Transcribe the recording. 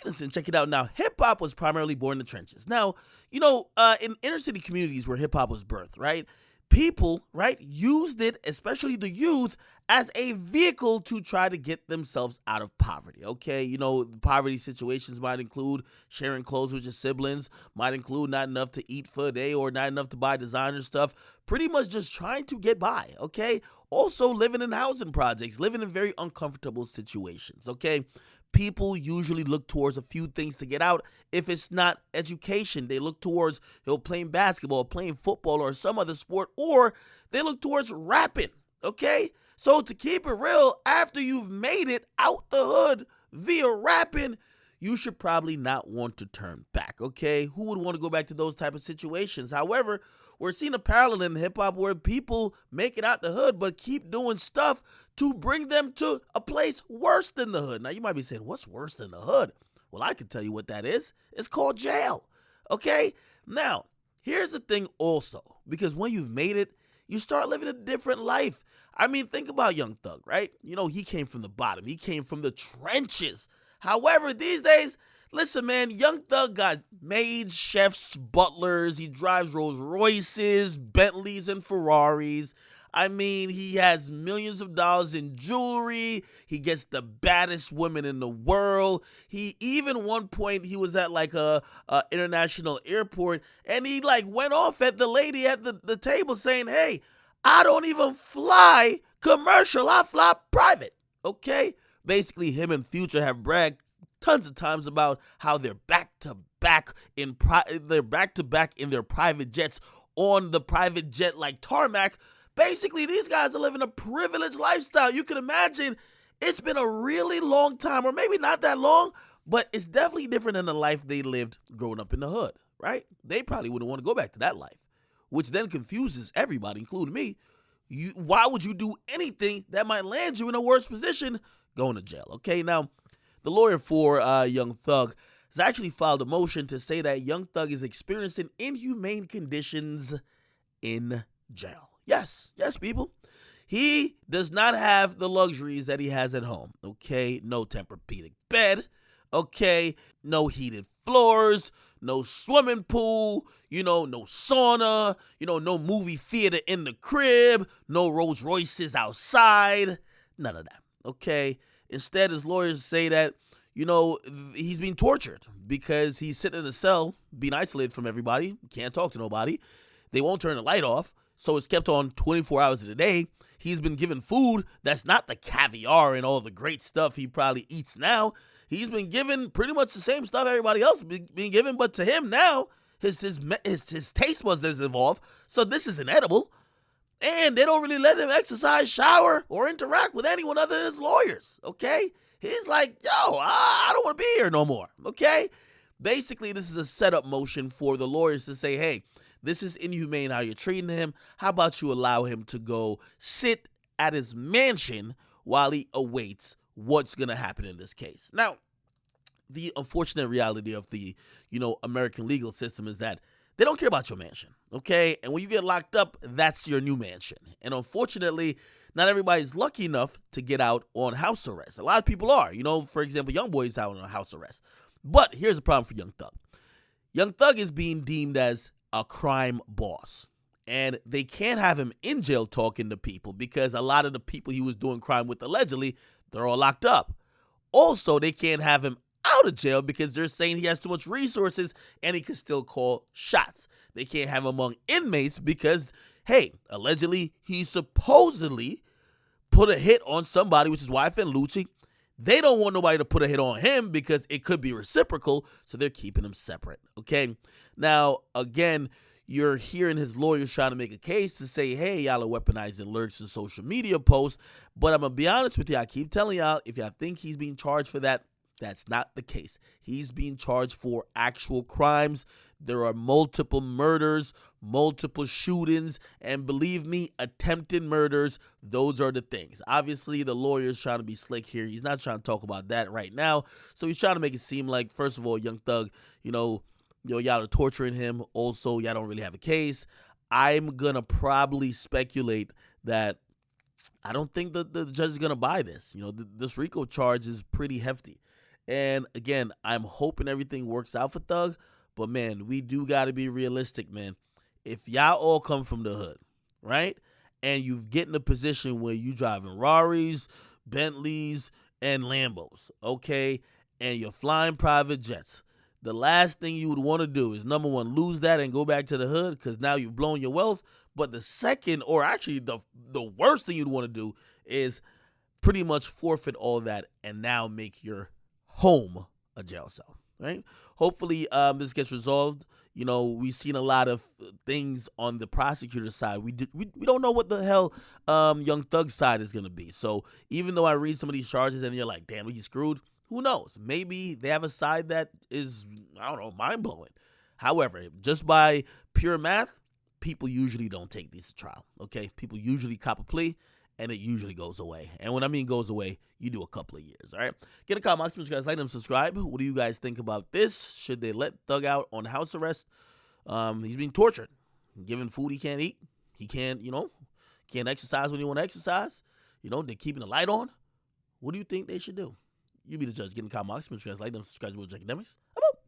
Listen, check it out now. Hip hop was primarily born in the trenches. Now, in inner city communities where hip hop was birthed, right? People, right, used it, especially the youth, as a vehicle to try to get themselves out of poverty. Okay, poverty situations might include sharing clothes with your siblings, might include not enough to eat for a day or not enough to buy designer stuff. Pretty much just trying to get by. Okay, also living in housing projects, living in very uncomfortable situations. Okay, people usually look towards a few things to get out. If it's not education, they look towards playing basketball, playing football, or some other sport, or they look towards rapping. Okay? So to keep it real, after you've made it out the hood via rapping, you should probably not want to turn back. Okay? Who would want to go back to those type of situations? However, we're seeing a parallel in hip hop where people make it out the hood but keep doing stuff to bring them to a place worse than the hood. Now, you might be saying, what's worse than the hood? Well, I can tell you what that is. It's called jail. Okay? Now, here's the thing also, because when you've made it, you start living a different life. I mean, think about Young Thug, right? He came from the bottom. He came from the trenches. However, these days, listen, man, Young Thug got maids, chefs, butlers. He drives Rolls Royces, Bentleys, and Ferraris. I mean, he has millions of dollars in jewelry. He gets the baddest women in the world. He even one point he was at like a international airport and he like went off at the lady at the table saying, "Hey, I don't even fly commercial. I fly private." Okay? Basically, him and Future have bragged tons of times about how they're back to back in their private jets on the private jet like tarmac. Basically, these guys are living a privileged lifestyle. You can imagine it's been a really long time, or maybe not that long, but it's definitely different than the life they lived growing up in the hood, right? They probably wouldn't want to go back to that life, which then confuses everybody, including me. Why would you do anything that might land you in a worse position? Going to jail, okay? Now, the lawyer for Young Thug has actually filed a motion to say that Young Thug is experiencing inhumane conditions in jail. Yes, people. He does not have the luxuries that he has at home, okay? No Tempur-Pedic bed, okay? No heated floors, no swimming pool, no sauna, no movie theater in the crib, no Rolls Royces outside, none of that, okay? Instead, his lawyers say that, he's being tortured because he's sitting in a cell, being isolated from everybody, can't talk to nobody. They won't turn the light off, so it's kept on 24 hours of the day. He's been given food that's not the caviar and all the great stuff he probably eats now. He's been given pretty much the same stuff everybody else being given, but to him now, his taste buds has evolved, so this isn't edible. And they don't really let him exercise, shower, or interact with anyone other than his lawyers, okay? He's like, yo, I don't want to be here no more, okay? Basically, this is a setup motion for the lawyers to say, hey, this is inhumane how you're treating him. How about you allow him to go sit at his mansion while he awaits what's going to happen in this case? Now, the unfortunate reality of the, American legal system is that they don't care about your mansion, okay? And when you get locked up, that's your new mansion. And unfortunately, not everybody's lucky enough to get out on house arrest. A lot of people are. For example, YoungBoy's out on house arrest. But here's the problem for Young Thug. Young Thug is being deemed as a crime boss. And they can't have him in jail talking to people because a lot of the people he was doing crime with allegedly, they're all locked up. Also, they can't have him out of jail because they're saying he has too much resources and he can still call shots. They can't have him among inmates because, hey, allegedly he supposedly put a hit on somebody, which is wife and Lucci. They don't want nobody to put a hit on him because it could be reciprocal, so they're keeping him separate, okay? Now, again, you're hearing his lawyers trying to make a case to say, hey, y'all are weaponizing lyrics in social media posts, but I'm going to be honest with you, I keep telling y'all, if y'all think he's being charged for that, that's not the case. He's being charged for actual crimes. There are multiple murders, multiple shootings, and believe me, attempted murders. Those are the things. Obviously, the lawyer's trying to be slick here. He's not trying to talk about that right now. So he's trying to make it seem like, first of all, Young Thug, y'all are torturing him. Also, y'all don't really have a case. I'm going to probably speculate that I don't think the judge is going to buy this. This RICO charge is pretty hefty. And again, I'm hoping everything works out for Thug. But man, we do got to be realistic, man. If y'all all come from the hood, right? And you get in a position where you driving Raris, Bentleys, and Lambos, okay? And you're flying private jets. The last thing you would want to do is, number one, lose that and go back to the hood because now you've blown your wealth. But the second, or actually the worst thing you'd want to do is pretty much forfeit all that and now make your home a jail cell, right? Hopefully this gets resolved. You know, we've seen a lot of things on the prosecutor's side. We don't know what the hell Young Thug's side is going to be. So even though I read some of these charges and you're like, damn, he's screwed, who knows? Maybe they have a side that is, I don't know, mind-blowing. However, just by pure math, people usually don't take these to trial, okay? People usually cop a plea, and it usually goes away. And when I mean goes away, you do a couple of years, all right? Get a comment box, make sure you guys like them, subscribe. What do you guys think about this? Should they let Thug out on house arrest? He's being tortured, given food he can't eat. He can't, can't exercise when you want to exercise. They're keeping the light on. What do you think they should do? You be the judge. Get in the comment box, make sure you guys like them, subscribe to Akademiks. I'm out.